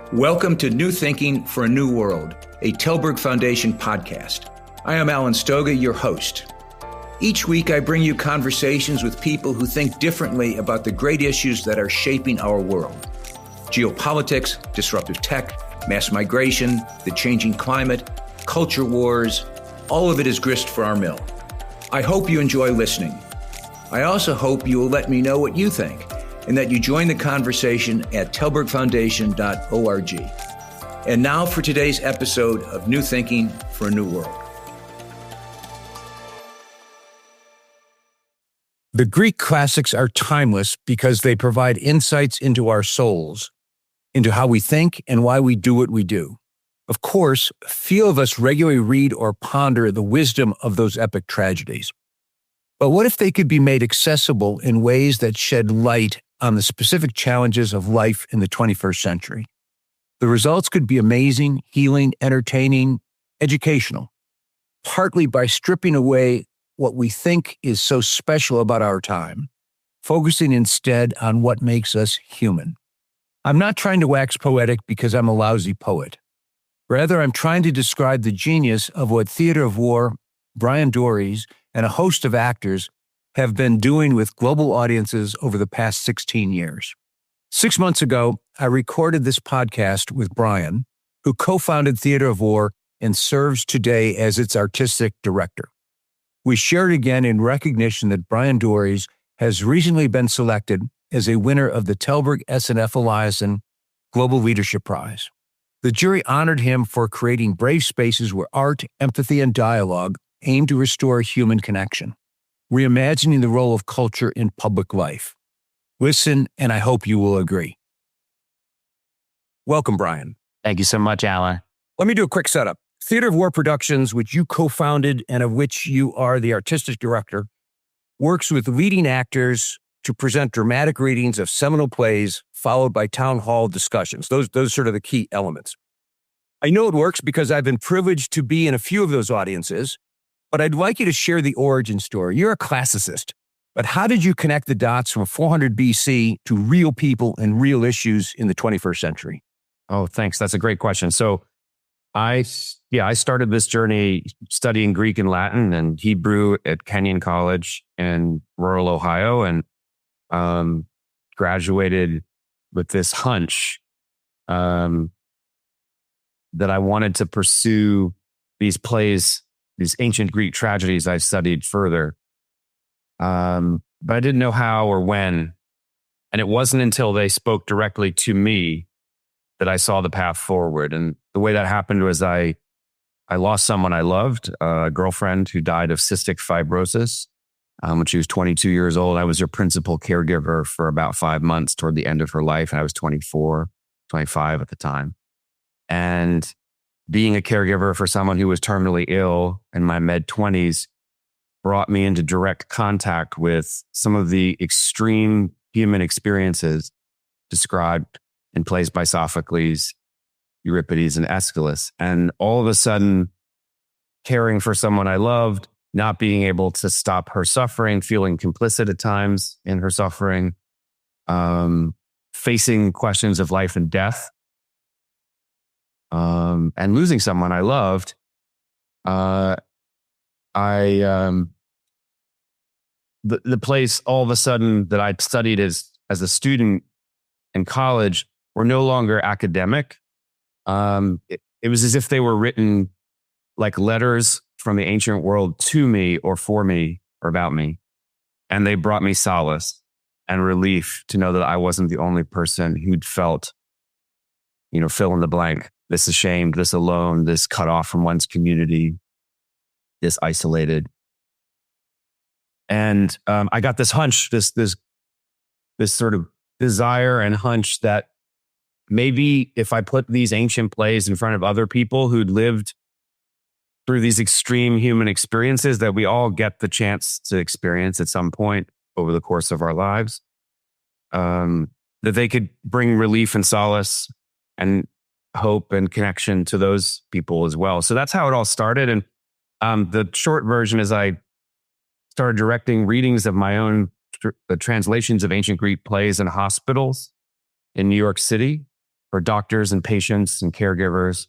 Welcome to New Thinking for a New World, a Telberg Foundation podcast. I am Alan Stoga, your host. Each week, I bring you conversations with people who think differently about the great issues that are shaping our world. Geopolitics, disruptive tech, mass migration, the changing climate, culture wars, all of it is grist for our mill. I hope you enjoy listening. I also hope you will let me know what you think and that you join the conversation at telbergfoundation.org. And now for today's episode of New Thinking for a New World. The Greek classics are timeless because they provide insights into our souls, into how we think and why we do what we do. Of course, few of us regularly read or ponder the wisdom of those epic tragedies. But what if they could be made accessible in ways that shed light on the specific challenges of life in the 21st century? The results could be amazing, healing, entertaining, educational, partly by stripping away what we think is so special about our time, focusing instead on what makes us human. I'm not trying to wax poetic because I'm a lousy poet. Rather, I'm trying to describe the genius of what theater of war, Bryan Doerries, and a host of actors have been doing with global audiences over the past 16 years. 6 months ago, I recorded this podcast with Bryan, who co-founded Theater of War and serves today as its artistic director. We shared again in recognition that Bryan Doerries has recently been selected as a winner of the Telberg SNF Eliason Global Leadership Prize. The jury honored him for creating brave spaces where art, empathy, and dialogue aim to restore human connection, reimagining the role of culture in public life. Listen, and I hope you will agree. Welcome, Bryan. Thank you so much, Alan. Let me do a quick setup. Theater of War Productions, which you co-founded and of which you are the artistic director, works with leading actors to present dramatic readings of seminal plays followed by town hall discussions. Those are sort of the key elements. I know it works because I've been privileged to be in a few of those audiences, but I'd like you to share the origin story. You're a classicist, but how did you connect the dots from 400 BC to real people and real issues in the 21st century? Oh, thanks. That's a great question. So I started this journey studying Greek and Latin and Hebrew at Kenyon College in rural Ohio, and graduated with this hunch that I wanted to pursue these plays, these ancient Greek tragedies I studied further. But I didn't know how or when. And it wasn't until they spoke directly to me that I saw the path forward. And the way that happened was I lost someone I loved, a girlfriend who died of cystic fibrosis when she was 22 years old. I was her principal caregiver for about 5 months toward the end of her life. And I was 24, 25 at the time. And being a caregiver for someone who was terminally ill in my mid-20s brought me into direct contact with some of the extreme human experiences described in plays by Sophocles, Euripides, and Aeschylus. And all of a sudden, caring for someone I loved, not being able to stop her suffering, feeling complicit at times in her suffering, facing questions of life and death, and losing someone I loved, the place all of a sudden that I'd studied as a student in college were no longer academic. It was as if they were written like letters from the ancient world to me or for me or about me. And they brought me solace and relief to know that I wasn't the only person who'd felt, fill in the blank, this ashamed, this alone, this cut off from one's community, this isolated. And I got this hunch, this sort of desire and hunch that maybe if I put these ancient plays in front of other people who'd lived through these extreme human experiences that we all get the chance to experience at some point over the course of our lives, that they could bring relief and solace and hope and connection to those people as well. So that's how it all started. And the short version is I started directing readings of my own translations of ancient Greek plays in hospitals in New York City. for doctors and patients and caregivers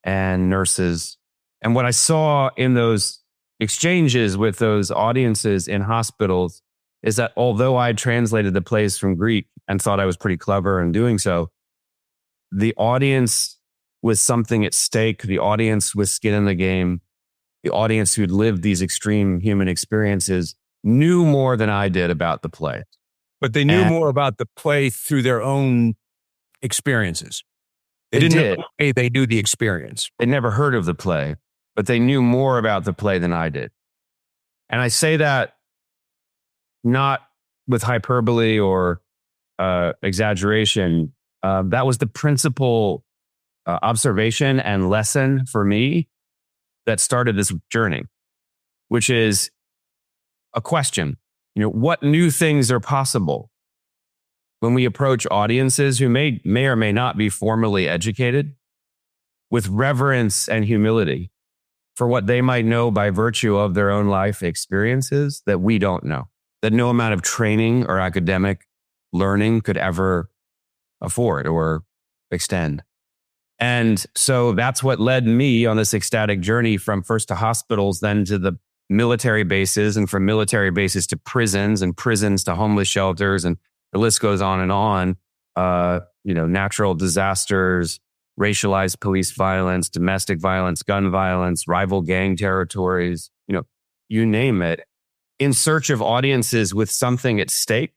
and nurses. And what I saw in those exchanges with those audiences in hospitals is that although I translated the plays from Greek and thought I was pretty clever in doing so, the audience with something at stake, the audience with skin in the game, the audience who'd lived these extreme human experiences knew more than I did about the play. But they knew more about the play through their own experiences. They didn't did. know the play, they knew the experience. They never heard of the play, but they knew more about the play than I did. And I say that not with hyperbole or exaggeration. That was the principal observation and lesson for me that started this journey, which is a question. What new things are possible when we approach audiences who may or may not be formally educated with reverence and humility for what they might know by virtue of their own life experiences that we don't know, that no amount of training or academic learning could ever afford or extend. And so that's what led me on this ecstatic journey from first to hospitals, then to the military bases, and from military bases to prisons, and prisons to homeless shelters, and the list goes on and on. Natural disasters, racialized police violence, domestic violence, gun violence, rival gang territories, you name it, in search of audiences with something at stake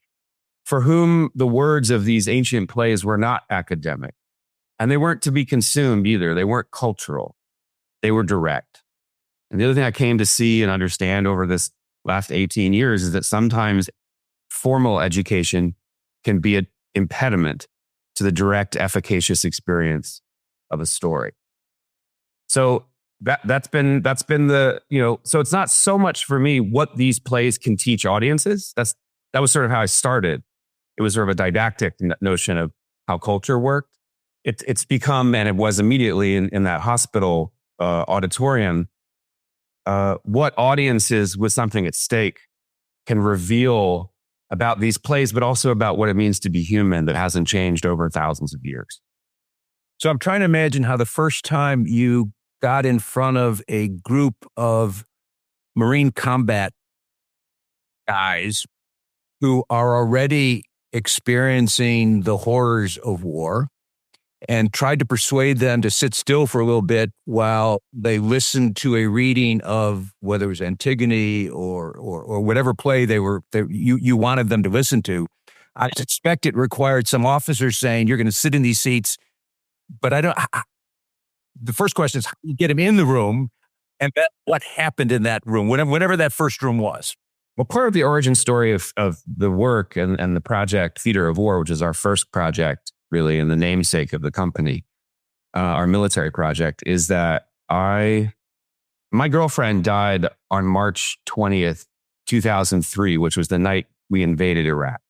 for whom the words of these ancient plays were not academic. And they weren't to be consumed either. They weren't cultural. They were direct. And the other thing I came to see and understand over this last 18 years is that sometimes formal education can be an impediment to the direct, efficacious experience of a story. So that's been the, so it's not so much for me what these plays can teach audiences. That was sort of how I started. It was sort of a didactic notion of how culture worked. It's become, and it was immediately in that hospital auditorium, what audiences with something at stake can reveal about these plays, but also about what it means to be human that hasn't changed over thousands of years. So I'm trying to imagine how the first time you got in front of a group of Marine combat guys who are already experiencing the horrors of war and tried to persuade them to sit still for a little bit while they listened to a reading of whether it was Antigone or whatever play you wanted them to listen to. I suspect it required some officers saying, you're going to sit in these seats. But the first question is, how do you get him in the room? And then what happened in that room, whenever that first room was? Well, part of the origin story of the work and the project Theater of War, which is our first project, really, and the namesake of the company, our military project, is that my girlfriend died on March 20th, 2003, which was the night we invaded Iraq.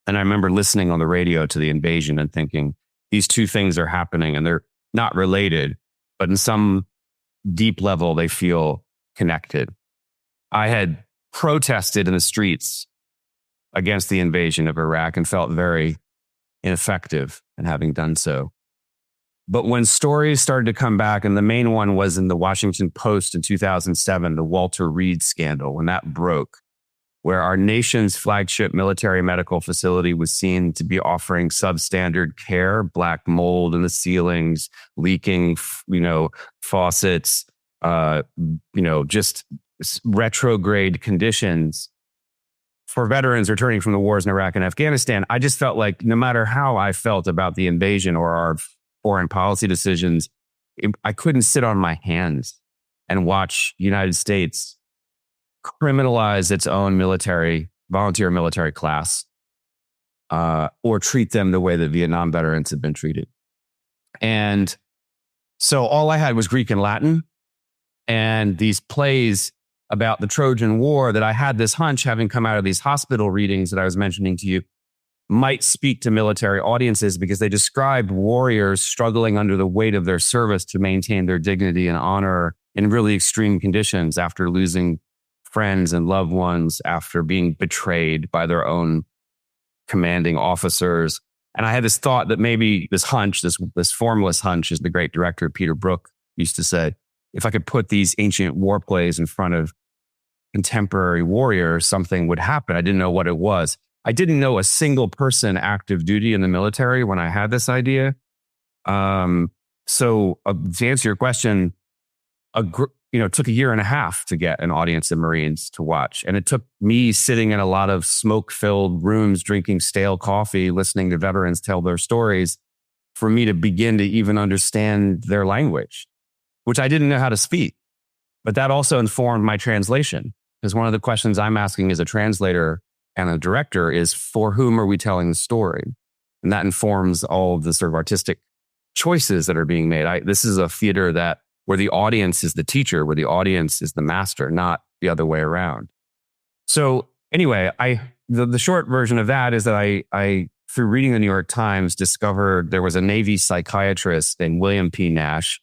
And I remember listening on the radio to the invasion and thinking, these two things are happening and they're not related, but in some deep level, they feel connected. I had protested in the streets against the invasion of Iraq and felt very ineffective in having done so. But when stories started to come back, and the main one was in the Washington Post in 2007, the Walter Reed scandal, when that broke, where our nation's flagship military medical facility was seen to be offering substandard care, black mold in the ceilings, leaking, faucets, just retrograde conditions for veterans returning from the wars in Iraq and Afghanistan. I just felt like no matter how I felt about the invasion or our foreign policy decisions, I couldn't sit on my hands and watch the United States criminalize its own volunteer military class, or treat them the way that Vietnam veterans had been treated. And so all I had was Greek and Latin and these plays about the Trojan War that I had this hunch, having come out of these hospital readings that I was mentioning to you, might speak to military audiences because they described warriors struggling under the weight of their service to maintain their dignity and honor in really extreme conditions after losing friends and loved ones, after being betrayed by their own commanding officers, And I had this thought that maybe this hunch, this formless hunch, as the great director Peter Brook used to say, if I could put these ancient war plays in front of contemporary warriors, something would happen. I didn't know what it was. I didn't know a single person active duty in the military when I had this idea. So to answer your question, it took a year and a half to get an audience of Marines to watch. And it took me sitting in a lot of smoke-filled rooms, drinking stale coffee, listening to veterans tell their stories for me to begin to even understand their language, which I didn't know how to speak. But that also informed my translation, because one of the questions I'm asking as a translator and a director is, for whom are we telling the story? And that informs all of the sort of artistic choices that are being made. This is a theater where the audience is the teacher, where the audience is the master, not the other way around. So anyway, the short version of that is that I through reading the New York Times, discovered there was a Navy psychiatrist named William P. Nash,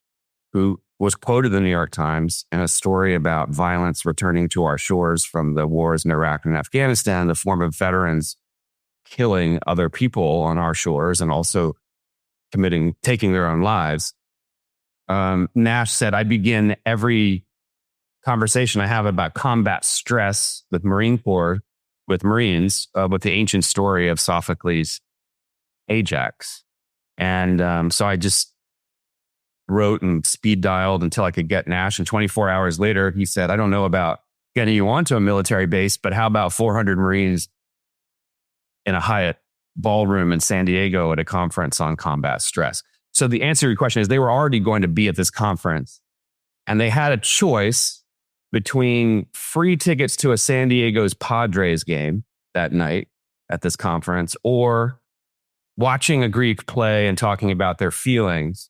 who was quoted in the New York Times in a story about violence returning to our shores from the wars in Iraq and Afghanistan, the form of veterans killing other people on our shores and also taking their own lives. Nash said, I begin every conversation I have about combat stress with Marines, with the ancient story of Sophocles' Ajax. And so I just wrote and speed dialed until I could get Nash. And 24 hours later, he said, I don't know about getting you onto a military base, but how about 400 Marines in a Hyatt ballroom in San Diego at a conference on combat stress? So the answer to your question is they were already going to be at this conference, and they had a choice between free tickets to a San Diego's Padres game that night at this conference or watching a Greek play and talking about their feelings.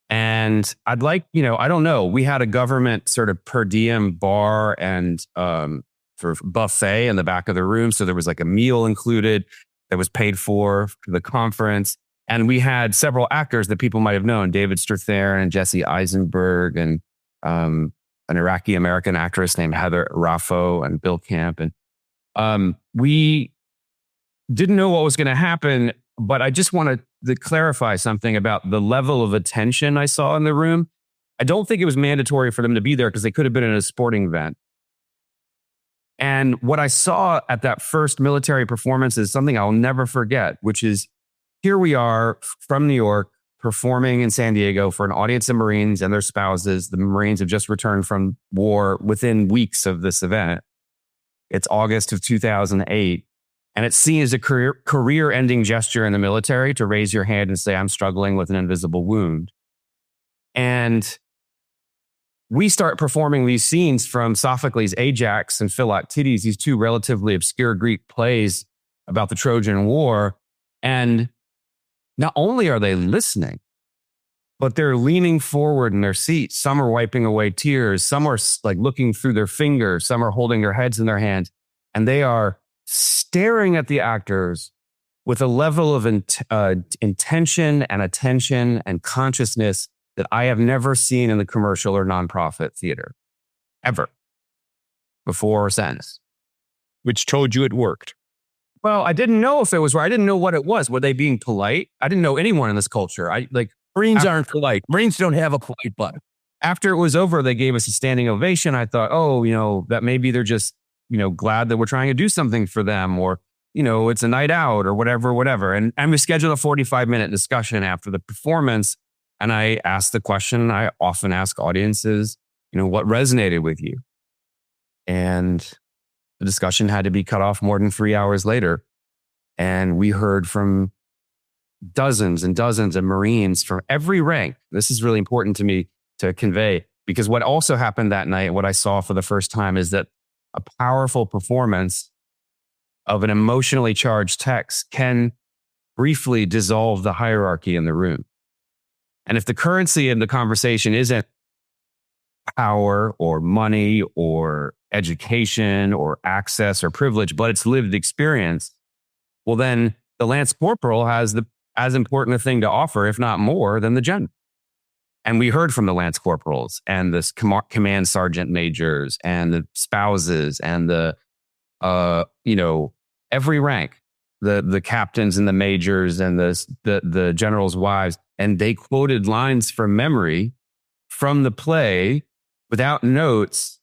And I don't know, we had a government sort of per diem bar and sort of buffet in the back of the room. So there was like a meal included that was paid for the conference. And we had several actors that people might have known, David Strathairn and Jesse Eisenberg, and an Iraqi-American actress named Heather Raffo and Bill Camp. And we didn't know what was going to happen, but I just wanted to clarify something about the level of attention I saw in the room. I don't think it was mandatory for them to be there because they could have been in a sporting event. And what I saw at that first military performance is something I'll never forget, which is here we are from New York performing in San Diego for an audience of Marines and their spouses. The Marines have just returned from war within weeks of this event. It's August of 2008. And it's seen as a career-ending gesture in the military to raise your hand and say, I'm struggling with an invisible wound. And we start performing these scenes from Sophocles' Ajax and Philoctetes, these two relatively obscure Greek plays about the Trojan War. And not only are they listening, but they're leaning forward in their seats. Some are wiping away tears. Some are like looking through their fingers. Some are holding their heads in their hands. And they are staring at the actors with a level of intention and attention and consciousness that I have never seen in the commercial or nonprofit theater, ever, before or since. Which told you it worked. Well, I didn't know if it was right. I didn't know what it was. Were they being polite? I didn't know anyone in this culture. Marines aren't polite. Marines don't have a polite button. After it was over, they gave us a standing ovation. I thought, that maybe they're just, glad that we're trying to do something for them, or, it's a night out or whatever. And we scheduled a 45-minute discussion after the performance. And I asked the question I often ask audiences, what resonated with you? And the discussion had to be cut off more than 3 hours later. And we heard from dozens and dozens of Marines from every rank. This is really important to me to convey, because what also happened that night, what I saw for the first time, is that a powerful performance of an emotionally charged text can briefly dissolve the hierarchy in the room. And if the currency in the conversation isn't power or money or education or access or privilege, but it's lived experience, well, then the Lance Corporal has as important a thing to offer, if not more, than the general. And we heard from the Lance Corporals and the command sergeant majors and the spouses and the, every rank. the captains and the majors and the generals' wives, and they quoted lines from memory from the play without notes,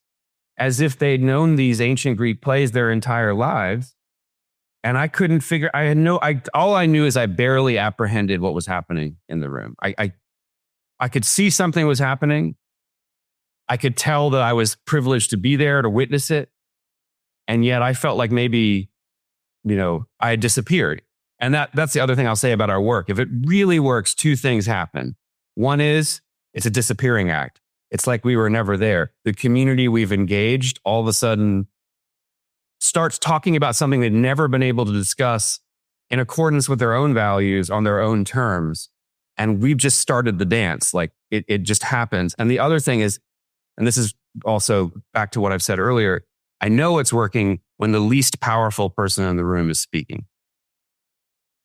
as if they'd known these ancient Greek plays their entire lives. And I couldn't figure. All I knew is I barely apprehended what was happening in the room. I could see something was happening. I could tell that I was privileged to be there to witness it. And yet I felt like maybe, I had disappeared. And that's the other thing I'll say about our work. If it really works, two things happen. One is it's a disappearing act. It's like we were never there. The community we've engaged all of a sudden starts talking about something they'd never been able to discuss in accordance with their own values on their own terms. And we've just started the dance. Like it just happens. And the other thing is, and this is also back to what I've said earlier, I know it's working when the least powerful person in the room is speaking.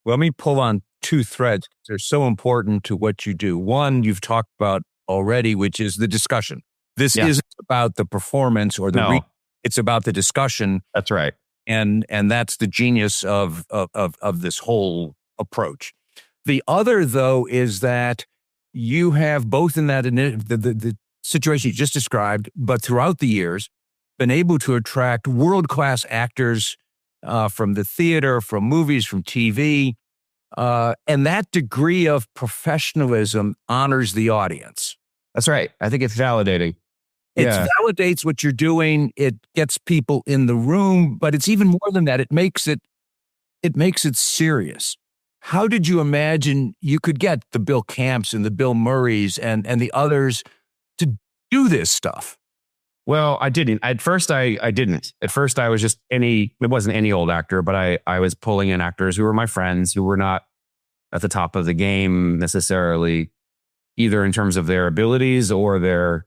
Well, let me pull on two threads. They're so important to what you do. One, you've talked about already, which is the discussion. This isn't about the performance or the it's about the discussion. That's right. And that's the genius of this whole approach. The other, though, is that you have both in that the situation you just described, but throughout the years, been able to attract world-class actors from the theater, from movies, from TV. And that degree of professionalism honors the audience. That's right. I think it's validating. It validates what you're doing. It gets people in the room, but it's even more than that. It makes it serious. How did you imagine you could get the Bill Camps and the Bill Murrays and the others to do this stuff? Well, I didn't. At first, I didn't. At first, I was just it wasn't any old actor, but I was pulling in actors who were my friends, who were not at the top of the game necessarily, either in terms of their abilities or their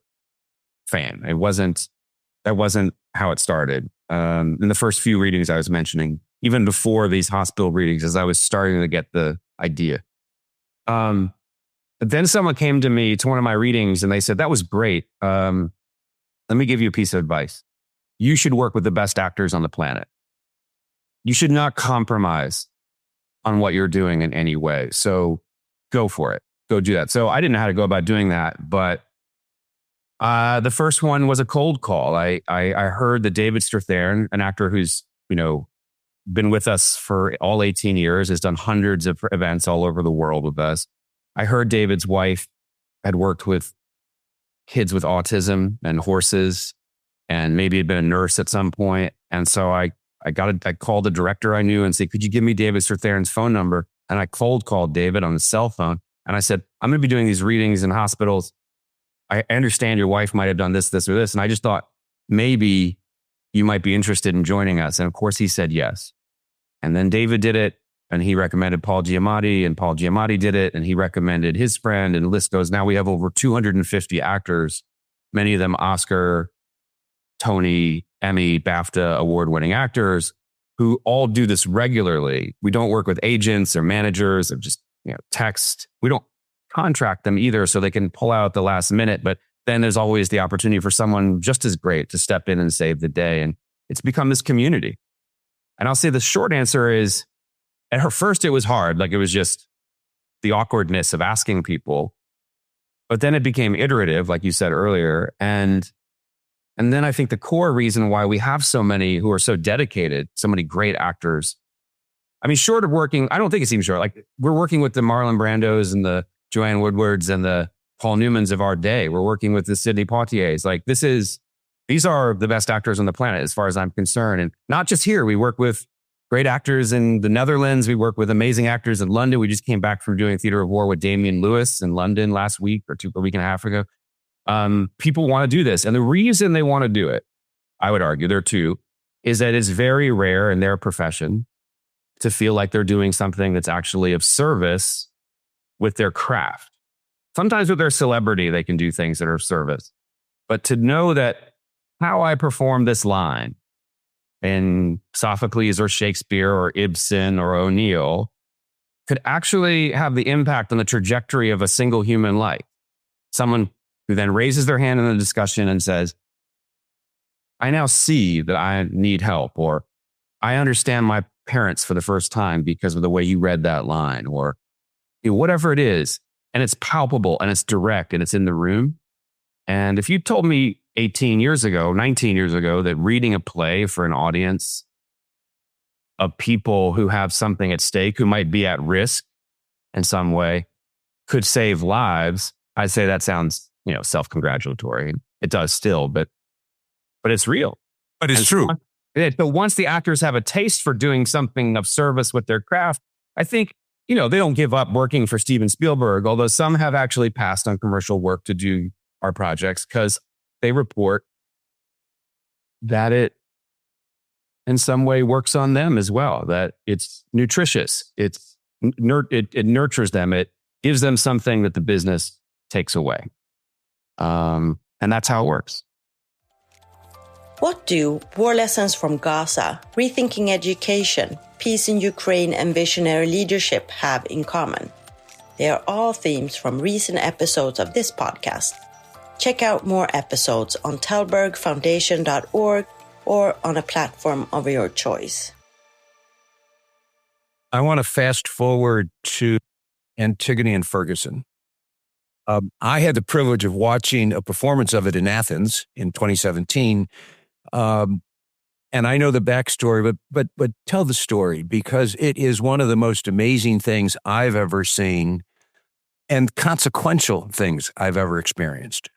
fame. That wasn't how it started. In the first few readings I was mentioning, even before these hospital readings, as I was starting to get the idea. But then someone came to me to one of my readings and they said, that was great. Let me give you a piece of advice. You should work with the best actors on the planet. You should not compromise on what you're doing in any way. So go for it. Go do that. So I didn't know how to go about doing that, but the first one was a cold call. I heard that David Strathairn, an actor who's, been with us for all 18 years, has done hundreds of events all over the world with us. I heard David's wife had worked with kids with autism and horses, and maybe had been a nurse at some point. And so I called the director I knew and said, could you give me David Strathairn's phone number? And I cold called David on his cell phone. And I said, I'm going to be doing these readings in hospitals. I understand your wife might have done this, this, or this. And I just thought maybe you might be interested in joining us. And of course he said yes. And then David did it, and he recommended Paul Giamatti, and Paul Giamatti did it, and he recommended his friend, and the list goes. Now we have over 250 actors, many of them Oscar, Tony, Emmy, BAFTA award-winning actors who all do this regularly. We don't work with agents or managers or just text. We don't contract them either, so they can pull out at the last minute. But then there's always the opportunity for someone just as great to step in and save the day. And it's become this community. And I'll say the short answer is, at first it was hard. Like it was just the awkwardness of asking people. But then it became iterative, like you said earlier. And then I think the core reason why we have so many who are so dedicated, so many great actors. I mean, short of working, I don't think it seems short. Like we're working with the Marlon Brandos and the Joanne Woodwards and the Paul Newmans of our day. We're working with the Sidney Poitiers. Like these are the best actors on the planet as far as I'm concerned. And not just here. We work with great actors in the Netherlands. We work with amazing actors in London. We just came back from doing Theatre of War with Damian Lewis in London last week or a week and a half ago. People want to do this. And the reason they want to do it, I would argue, there are two, is that it's very rare in their profession to feel like they're doing something that's actually of service with their craft. Sometimes with their celebrity, they can do things that are of service. But to know that how I perform this line in Sophocles or Shakespeare or Ibsen or O'Neill could actually have the impact on the trajectory of a single human life. Someone who then raises their hand in the discussion and says, I now see that I need help, or I understand my parents for the first time because of the way you read that line, or whatever it is. And it's palpable and it's direct and it's in the room. And if you told me 18 years ago, 19 years ago, that reading a play for an audience of people who have something at stake, who might be at risk in some way, could save lives, I'd say that sounds, self-congratulatory. It does still, but it's real. But it's true. But once the actors have a taste for doing something of service with their craft, I think, they don't give up working for Steven Spielberg, although some have actually passed on commercial work to do our projects because they report that it in some way works on them as well, that it's nutritious. It nurtures them. It gives them something that the business takes away. And that's how it works. What do War Lessons from Gaza, Rethinking Education, Peace in Ukraine and Visionary Leadership have in common? They are all themes from recent episodes of this podcast. Check out more episodes on tellbergfoundation.org or on a platform of your choice. I want to fast forward to Antigone and Ferguson. I had the privilege of watching a performance of it in Athens in 2017. And I know the backstory, but tell the story, because it is one of the most amazing things I've ever seen and consequential things I've ever experienced.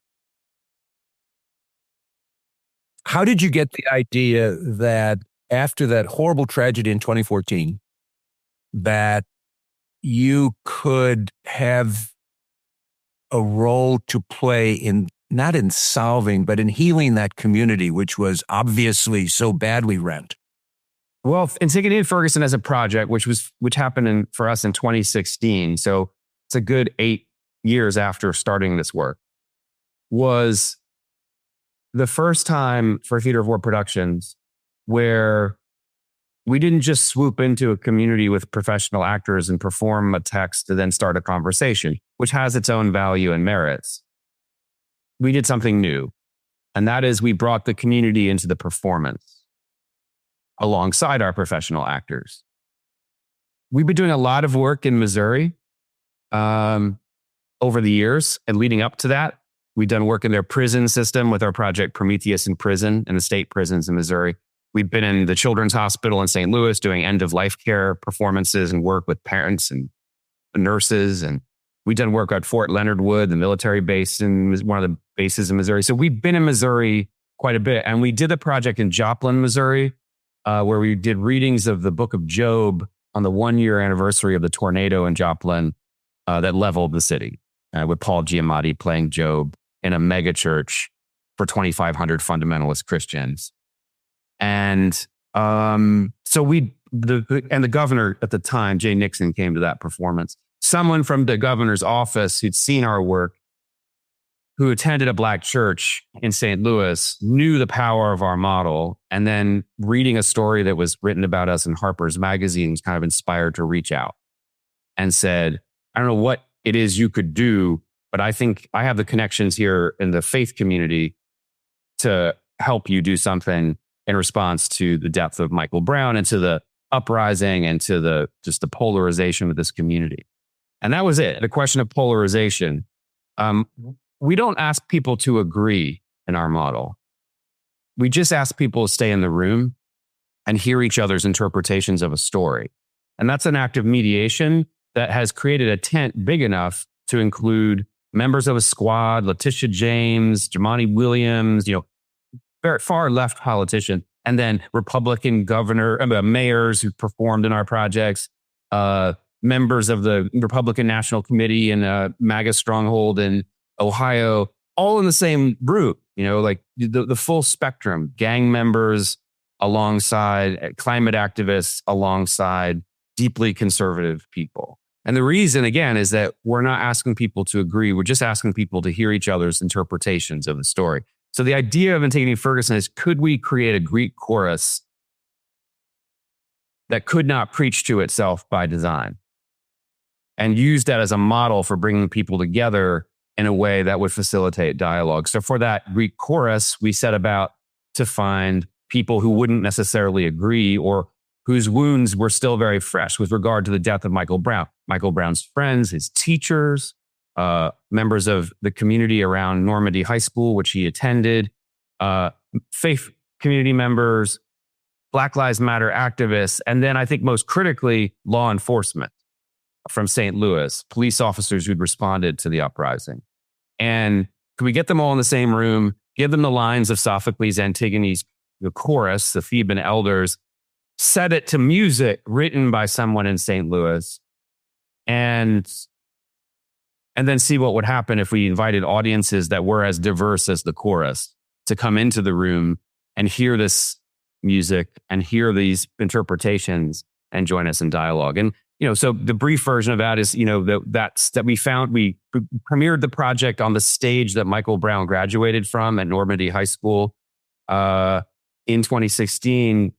How did you get the idea that after that horrible tragedy in 2014, that you could have a role to play in, not in solving, but in healing that community, which was obviously so badly rent? Well, Antigone and Ferguson as a project, which happened for us in 2016, so it's a good 8 years after starting this work, was the first time for Theater of War Productions where we didn't just swoop into a community with professional actors and perform a text to then start a conversation, which has its own value and merits. We did something new, and that is we brought the community into the performance alongside our professional actors. We've been doing a lot of work in Missouri over the years, and leading up to that, we've done work in their prison system with our project Prometheus in Prison and the state prisons in Missouri. We've been in the Children's Hospital in St. Louis doing end-of-life care performances and work with parents and nurses. And we've done work at Fort Leonard Wood, the military base, and one of the bases in Missouri. So we've been in Missouri quite a bit. And we did a project in Joplin, Missouri, where we did readings of the book of Job on the 1-year anniversary of the tornado in Joplin that leveled the city, with Paul Giamatti playing Job in a mega church for 2,500 fundamentalist Christians. And so the governor at the time, Jay Nixon, came to that performance. Someone from the governor's office who'd seen our work, who attended a Black church in St. Louis, knew the power of our model, and then reading a story that was written about us in Harper's Magazine was kind of inspired to reach out and said, I don't know what it is you could do, but I think I have the connections here in the faith community to help you do something in response to the death of Michael Brown and to the uprising and to the polarization of this community. And that was it. The question of polarization. We don't ask people to agree in our model. We just ask people to stay in the room and hear each other's interpretations of a story. And that's an act of mediation that has created a tent big enough to include members of a squad, Letitia James, Jumaane Williams, very far left politician, and then Republican mayors who performed in our projects, members of the Republican National Committee and MAGA stronghold in Ohio, all in the same group, like the full spectrum, gang members alongside climate activists, alongside deeply conservative people. And the reason, again, is that we're not asking people to agree. We're just asking people to hear each other's interpretations of the story. So the idea of Antigone Ferguson is, could we create a Greek chorus that could not preach to itself by design and use that as a model for bringing people together in a way that would facilitate dialogue? So for that Greek chorus, we set about to find people who wouldn't necessarily agree or whose wounds were still very fresh with regard to the death of Michael Brown. Michael Brown's friends, his teachers, members of the community around Normandy High School, which he attended, faith community members, Black Lives Matter activists, and then I think most critically, law enforcement from St. Louis, police officers who'd responded to the uprising. And could we get them all in the same room, give them the lines of Sophocles' Antigone's the chorus, the Theban elders, set it to music written by someone in St. Louis, and then see what would happen if we invited audiences that were as diverse as the chorus to come into the room and hear this music and hear these interpretations and join us in dialogue. And, so the brief version of that is, we premiered the project on the stage that Michael Brown graduated from at Normandy High School in 2016,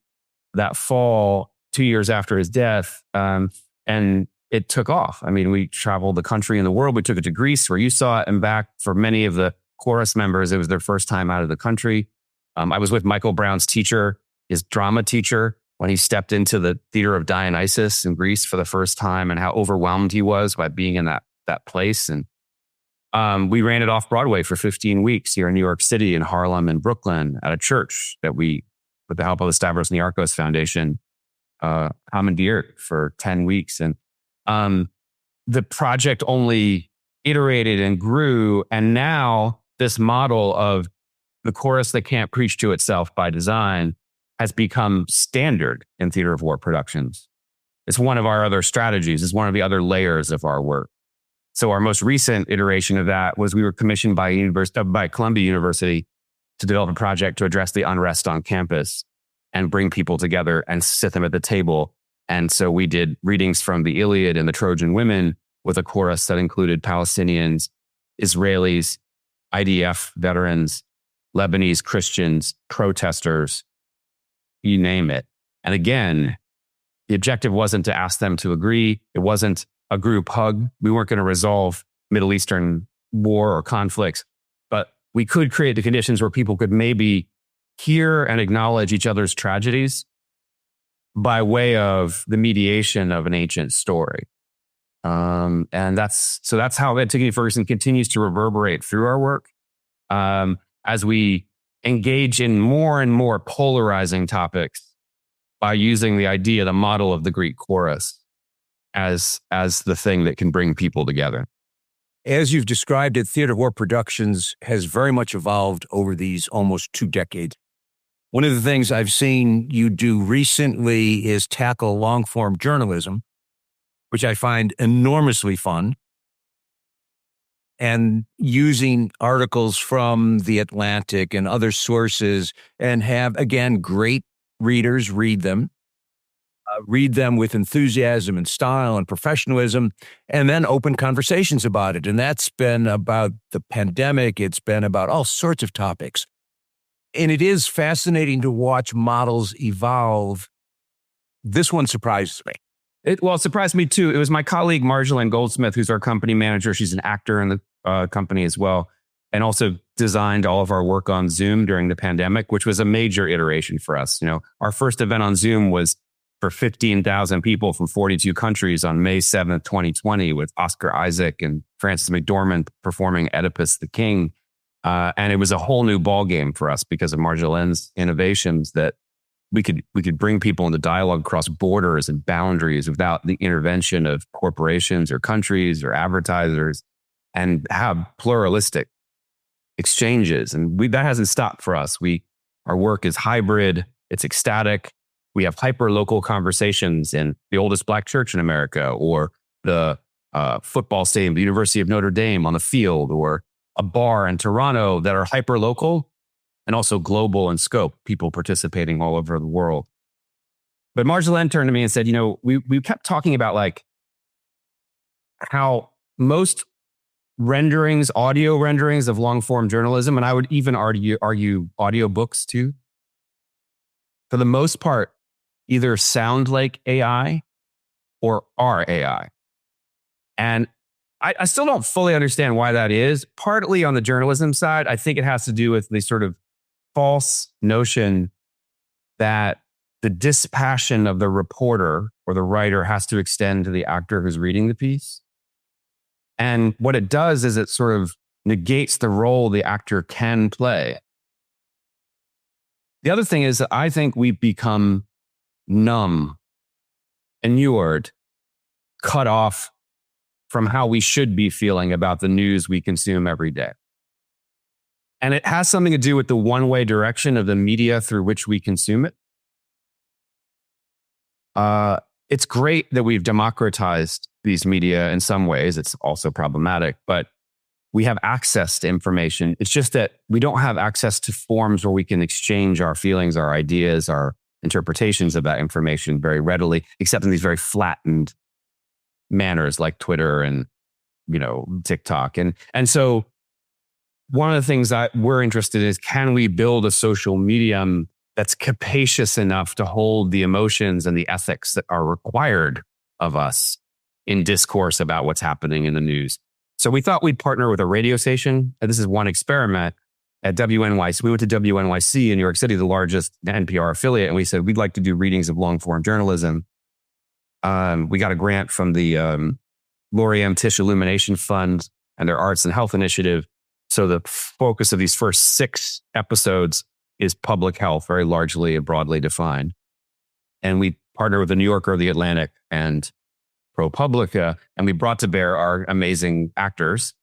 that fall, 2 years after his death. And it took off. I mean, we traveled the country and the world. We took it to Greece, where you saw it, and back for many of the chorus members, it was their first time out of the country. I was with Michael Brown's teacher, his drama teacher, when he stepped into the Theater of Dionysus in Greece for the first time, and how overwhelmed he was by being in that place. And we ran it off Broadway for 15 weeks here in New York City, in Harlem and Brooklyn, at a church that we, with the help of the Stavros Niarchos Foundation, commandeered for 10 weeks. And the project only iterated and grew. And now this model of the chorus that can't preach to itself by design has become standard in theater of war productions. It's one of our other strategies. It's one of the other layers of our work. So our most recent iteration of that was we were commissioned by Columbia University to develop a project to address the unrest on campus and bring people together and sit them at the table. And so we did readings from the Iliad and the Trojan Women with a chorus that included Palestinians, Israelis, IDF veterans, Lebanese Christians, protesters, you name it. And again, the objective wasn't to ask them to agree. It wasn't a group hug. We weren't going to resolve Middle Eastern war or conflicts, but we could create the conditions where people could maybe hear and acknowledge each other's tragedies by way of the mediation of an ancient story. And that's how Antigone Ferguson continues to reverberate through our work. As we engage in more and more polarizing topics by using the idea, the model of the Greek chorus as the thing that can bring people together. As you've described it, theater of war productions has very much evolved over these almost 2 decades. One of the things I've seen you do recently is tackle long-form journalism, which I find enormously fun, and using articles from The Atlantic and other sources, and have, again, great readers read them with enthusiasm and style and professionalism, and then open conversations about it. And that's been about the pandemic. It's been about all sorts of topics. And it is fascinating to watch models evolve. This one surprises me. It surprised me too. It was my colleague, Marjolaine Goldsmith, who's our company manager. She's an actor in the company as well, and also designed all of our work on Zoom during the pandemic, which was a major iteration for us. Our first event on Zoom was for 15,000 people from 42 countries on May 7th, 2020, with Oscar Isaac and Frances McDormand performing Oedipus the King. And it was a whole new ballgame for us because of Marjolaine's innovations, that we could bring people into dialogue across borders and boundaries without the intervention of corporations or countries or advertisers, and have pluralistic exchanges. And that hasn't stopped for us. Our work is hybrid. It's ecstatic. We have hyper-local conversations in the oldest Black church in America, or the football stadium, the University of Notre Dame on the field, or a bar in Toronto, that are hyper-local and also global in scope, people participating all over the world. But Marjolaine turned to me and said, we kept talking about like how most audio renderings of long-form journalism, and I would even argue audiobooks too, for the most part, either sound like AI or are AI. And I still don't fully understand why that is. Partly on the journalism side, I think it has to do with the sort of false notion that the dispassion of the reporter or the writer has to extend to the actor who's reading the piece. And what it does is it sort of negates the role the actor can play. The other thing is that I think we've become numb, inured, cut off from how we should be feeling about the news we consume every day. And it has something to do with the one-way direction of the media through which we consume it. It's great that we've democratized these media in some ways. It's also problematic, but we have access to information. It's just that we don't have access to forms where we can exchange our feelings, our ideas, our interpretations of that information very readily, except in these very flattened manners like Twitter and, TikTok. And so one of the things that we're interested in is, can we build a social medium that's capacious enough to hold the emotions and the ethics that are required of us in discourse about what's happening in the news? So we thought we'd partner with a radio station. And this is one experiment at WNYC. We went to WNYC in New York City, the largest NPR affiliate, and we said, we'd like to do readings of long form journalism. We got a grant from the Lori M. Tisch Illumination Fund and their Arts and Health Initiative. So the focus of these first 6 episodes is public health, very largely and broadly defined. And we partnered with the New Yorker, the Atlantic, and ProPublica, and we brought to bear our amazing actors.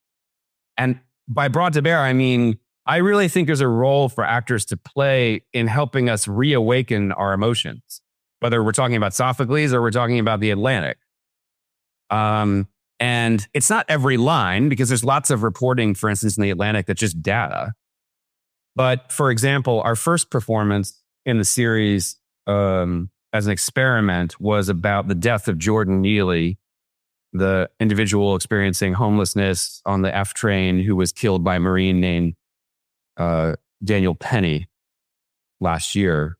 And by brought to bear, I mean, I really think there's a role for actors to play in helping us reawaken our emotions, whether we're talking about Sophocles or we're talking about the Atlantic. And it's not every line, because there's lots of reporting, for instance, in the Atlantic that's just data. But for example, our first performance in the series as an experiment was about the death of Jordan Neely, the individual experiencing homelessness on the F train who was killed by a Marine named Daniel Penny last year,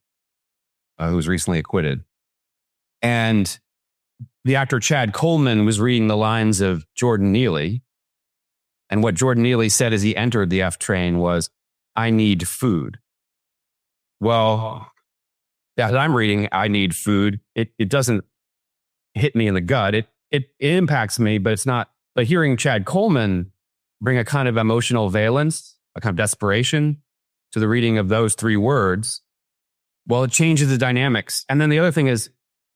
who was recently acquitted. And the actor Chad Coleman was reading the lines of Jordan Neely. And what Jordan Neely said as he entered the F train was, "I need food." Well, as I'm reading, "I need food," it doesn't hit me in the gut. It impacts me, but it's not. But hearing Chad Coleman bring a kind of emotional valence, a kind of desperation to the reading of those 3 words, well, it changes the dynamics. And then the other thing is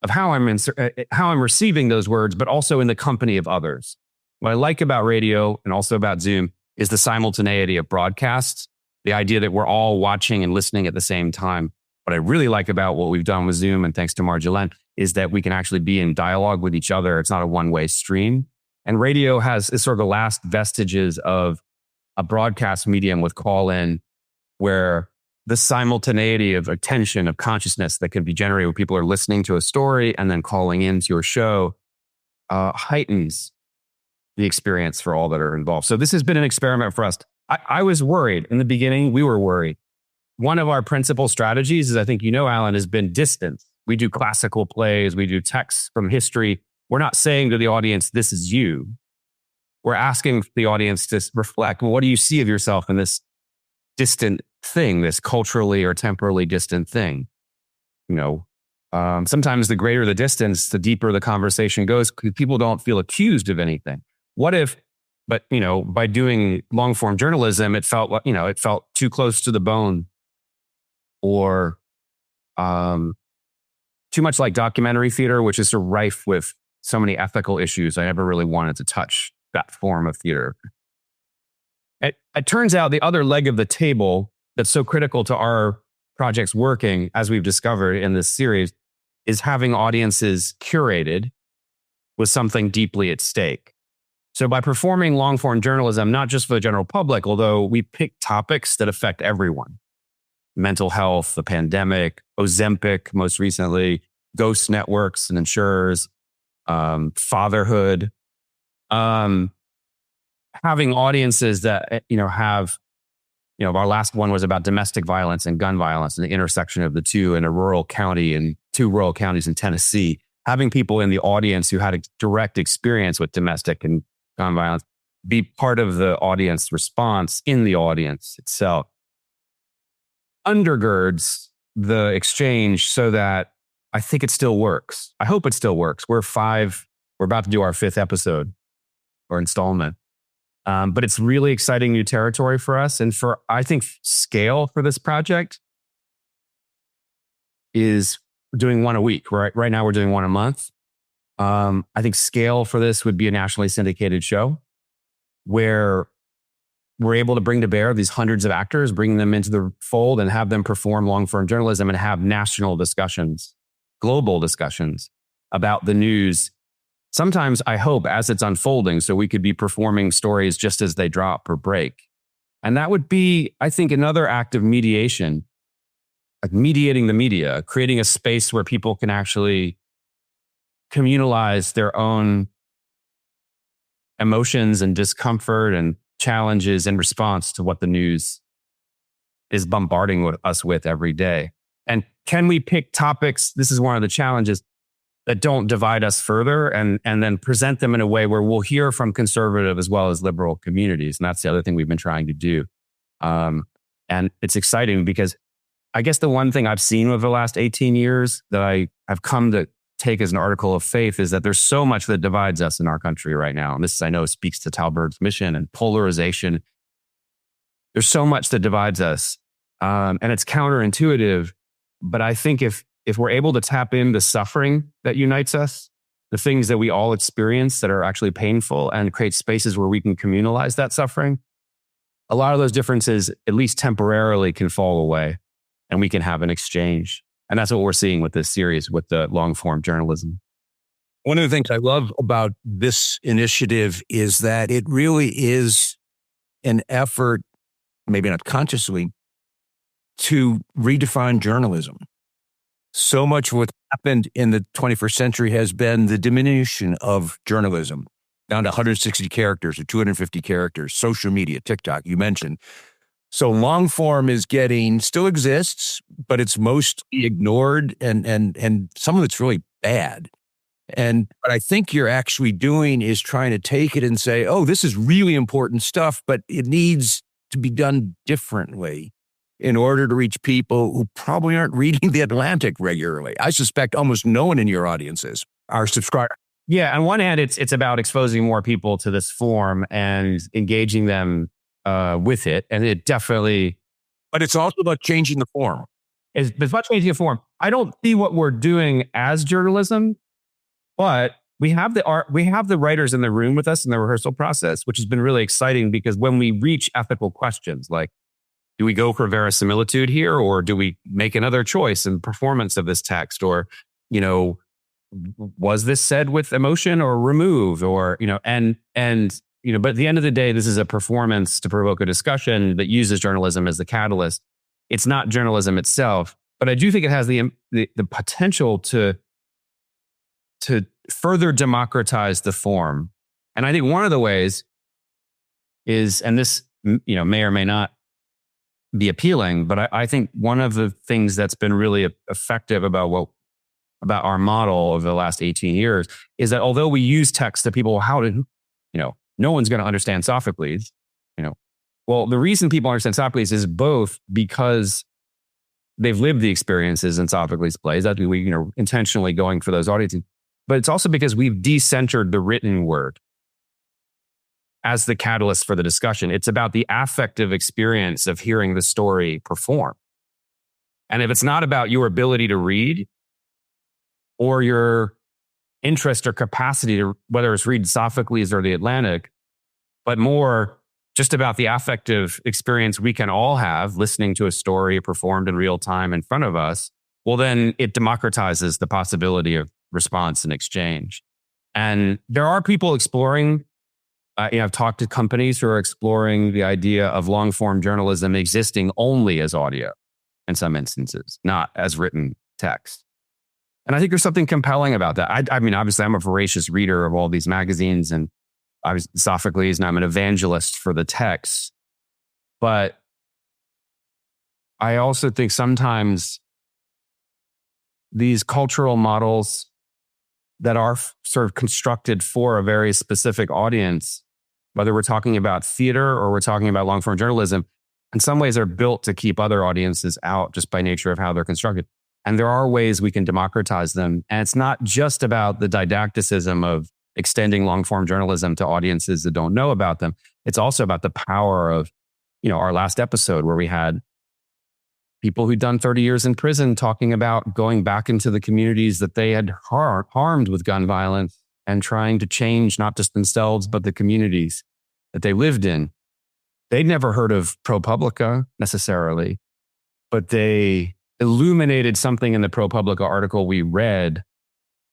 of how I'm receiving those words, but also in the company of others. What I like about radio and also about Zoom is the simultaneity of broadcasts, the idea that we're all watching and listening at the same time. What I really like about what we've done with Zoom, and thanks to Marjolaine, is that we can actually be in dialogue with each other. It's not a one-way stream. And radio is sort of the last vestiges of a broadcast medium with call-in, where the simultaneity of attention, of consciousness that can be generated when people are listening to a story and then calling into your show heightens the experience for all that are involved. So this has been an experiment for us. I was worried in the beginning. We were worried. One of our principal strategies is, I think Alan, has been distance. We do classical plays. We do texts from history. We're not saying to the audience, "This is you." We're asking the audience to reflect, well, what do you see of yourself in this distant thing, this culturally or temporally distant thing? Sometimes the greater the distance, the deeper the conversation goes. People don't feel accused of anything. What if, by doing long form journalism, it felt too close to the bone, or too much like documentary theater, which is so rife with so many ethical issues. I never really wanted to touch that form of theater. It turns out the other leg of the table that's so critical to our projects working, as we've discovered in this series, is having audiences curated with something deeply at stake. So by performing long-form journalism, not just for the general public, although we pick topics that affect everyone: mental health, the pandemic, Ozempic, most recently, ghost networks and insurers, fatherhood, having audiences that, have, our last one was about domestic violence and gun violence and the intersection of the two in a rural county and 2 rural counties in Tennessee. Having people in the audience who had a direct experience with domestic and gun violence be part of the audience response in the audience itself undergirds the exchange so that I think it still works. I hope it still works. We're about to do our 5th episode or installment. But it's really exciting new territory for us. And I think scale for this project is doing one a week. Right now we're doing one a month. I think scale for this would be a nationally syndicated show where we're able to bring to bear these hundreds of actors, bring them into the fold and have them perform long-form journalism and have national discussions, global discussions about the news. Sometimes I hope as it's unfolding, so we could be performing stories just as they drop or break. And that would be, I think, another act of mediation, like mediating the media, creating a space where people can actually communalize their own emotions and discomfort and challenges in response to what the news is bombarding us with every day. And can we pick topics? This is one of the challenges that don't divide us further and then present them in a way where we'll hear from conservative as well as liberal communities. And that's the other thing we've been trying to do. And it's exciting because I guess the one thing I've seen over the last 18 years that I have come to take as an article of faith is that there's so much that divides us in our country right now. And this, I know, speaks to Talberg's mission and polarization. There's so much that divides us. And it's counterintuitive. But I think if we're able to tap into suffering that unites us, the things that we all experience that are actually painful, and create spaces where we can communalize that suffering, a lot of those differences, at least temporarily, can fall away and we can have an exchange. And that's what we're seeing with this series, with the long form journalism. One of the things I love about this initiative is that it really is an effort, maybe not consciously, to redefine journalism. So much what happened in the 21st century has been the diminution of journalism, down to 160 characters or 250 characters, social media, TikTok, you mentioned. So long form still exists, but it's mostly ignored and some of it's really bad. And what I think you're actually doing is trying to take it and say, oh, this is really important stuff, but it needs to be done differently in order to reach people who probably aren't reading The Atlantic regularly. I suspect almost no one in your audiences are subscribers. Yeah, on one hand, it's about exposing more people to this form and engaging them with it. And it definitely... But it's also about changing the form. It's about changing the form. I don't see what we're doing as journalism, but we have the writers in the room with us in the rehearsal process, which has been really exciting because when we reach ethical questions like, do we go for verisimilitude here, or do we make another choice in performance of this text? Or, was this said with emotion or removed? Or, but at the end of the day, this is a performance to provoke a discussion that uses journalism as the catalyst. It's not journalism itself, but I do think it has the potential to further democratize the form. And I think one of the ways is, and this, may or may not be appealing, but I think one of the things that's been really effective about our model over the last 18 years is that although we use text that people, no one's going to understand Sophocles, well, the reason people understand Sophocles is both because they've lived the experiences in Sophocles' plays, that we, intentionally going for those audiences, but it's also because we've decentered the written word as the catalyst for the discussion. It's about the affective experience of hearing the story perform. And if it's not about your ability to read or your interest or capacity to, whether it's read Sophocles or The Atlantic, but more just about the affective experience we can all have listening to a story performed in real time in front of us, well, then it democratizes the possibility of response and exchange. And there are people exploring, I've talked to companies who are exploring the idea of long form journalism existing only as audio in some instances, not as written text. And I think there's something compelling about that. I mean, obviously, I'm a voracious reader of all these magazines and Sophocles, and I'm an evangelist for the text. But I also think sometimes these cultural models that are sort of constructed for a very specific audience, whether we're talking about theater or we're talking about long-form journalism, in some ways are built to keep other audiences out just by nature of how they're constructed. And there are ways we can democratize them. And it's not just about the didacticism of extending long form journalism to audiences that don't know about them. It's also about the power of, our last episode where we had people who'd done 30 years in prison talking about going back into the communities that they had harmed with gun violence and trying to change not just themselves, but the communities that they lived in. They'd never heard of ProPublica necessarily, but they illuminated something in the ProPublica article we read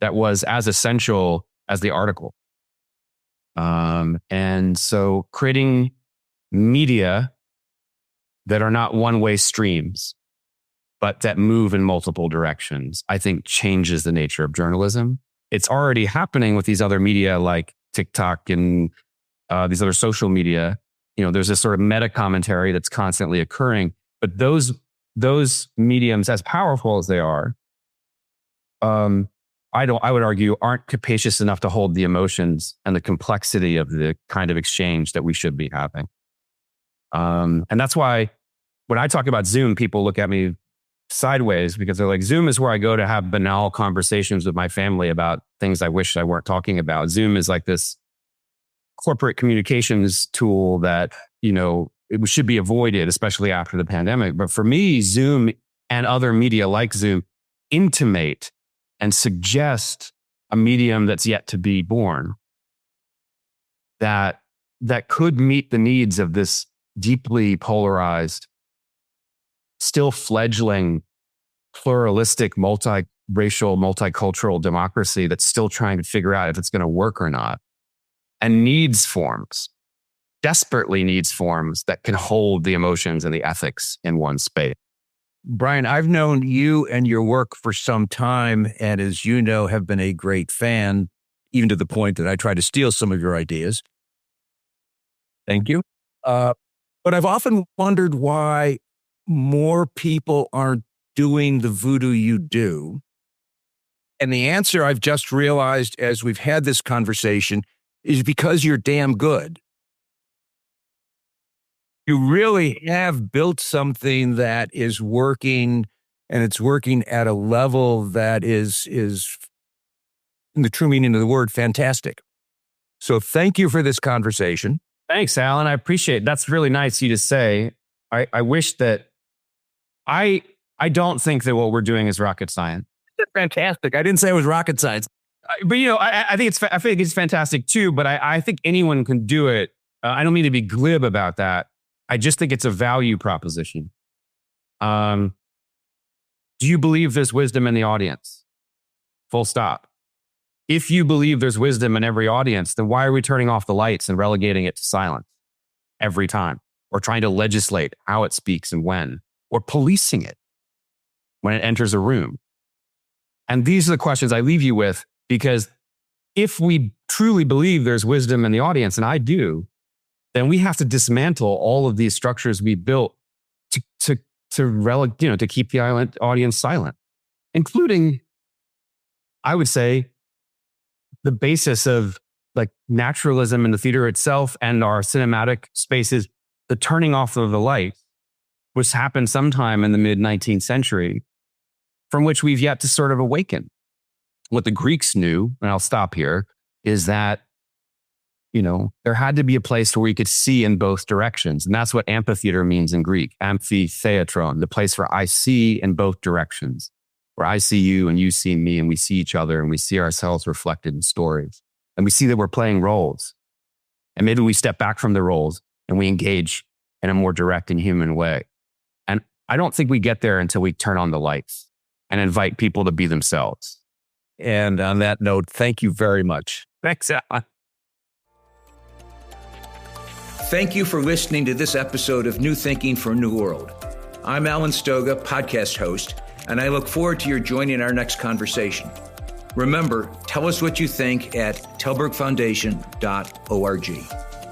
that was as essential as the article. And so creating media that are not one-way streams, but that move in multiple directions, I think changes the nature of journalism. It's already happening with these other media like TikTok and these other social media. There's this sort of meta commentary that's constantly occurring, but those mediums, as powerful as they are, I would argue, aren't capacious enough to hold the emotions and the complexity of the kind of exchange that we should be having. And that's why when I talk about Zoom, people look at me sideways because they're like, Zoom is where I go to have banal conversations with my family about things I wish I weren't talking about. Zoom is like this corporate communications tool that, it should be avoided, especially after the pandemic. But for me, Zoom and other media like Zoom intimate and suggest a medium that's yet to be born that could meet the needs of this deeply polarized, still fledgling, pluralistic, multiracial, multicultural democracy that's still trying to figure out if it's going to work or not, and desperately needs forms that can hold the emotions and the ethics in one space. Bryan, I've known you and your work for some time, and as you know, have been a great fan, even to the point that I try to steal some of your ideas. Thank you. But I've often wondered why more people aren't doing the voodoo you do. And the answer I've just realized as we've had this conversation is because you're damn good. You really have built something that is working, and it's working at a level that is in the true meaning of the word, fantastic. So thank you for this conversation. Thanks, Alan. I appreciate it. That's really nice of you to say. I wish that I don't think that what we're doing is rocket science. It's fantastic. I didn't say it was rocket science. But I think it's fantastic too, but I think anyone can do it. I don't mean to be glib about that. I just think it's a value proposition. Do you believe there's wisdom in the audience? Full stop. If you believe there's wisdom in every audience, then why are we turning off the lights and relegating it to silence every time? Or trying to legislate how it speaks and when? Or policing it when it enters a room? And these are the questions I leave you with, because if we truly believe there's wisdom in the audience, and I do, then we have to dismantle all of these structures we built to keep the audience silent, including, I would say, the basis of like naturalism in the theater itself and our cinematic spaces. The turning off of the lights, which happened sometime in the mid-19th century, from which we've yet to sort of awaken. What the Greeks knew, and I'll stop here, is that there had to be a place where we could see in both directions. And that's what amphitheater means in Greek, amphitheatron, the place where I see in both directions, where I see you and you see me and we see each other and we see ourselves reflected in stories. And we see that we're playing roles. And maybe we step back from the roles and we engage in a more direct and human way. And I don't think we get there until we turn on the lights and invite people to be themselves. And on that note, thank you very much. Thanks, Alan. Thank you for listening to this episode of New Thinking for a New World. I'm Alan Stoga, podcast host, and I look forward to your joining our next conversation. Remember, tell us what you think at telbergfoundation.org.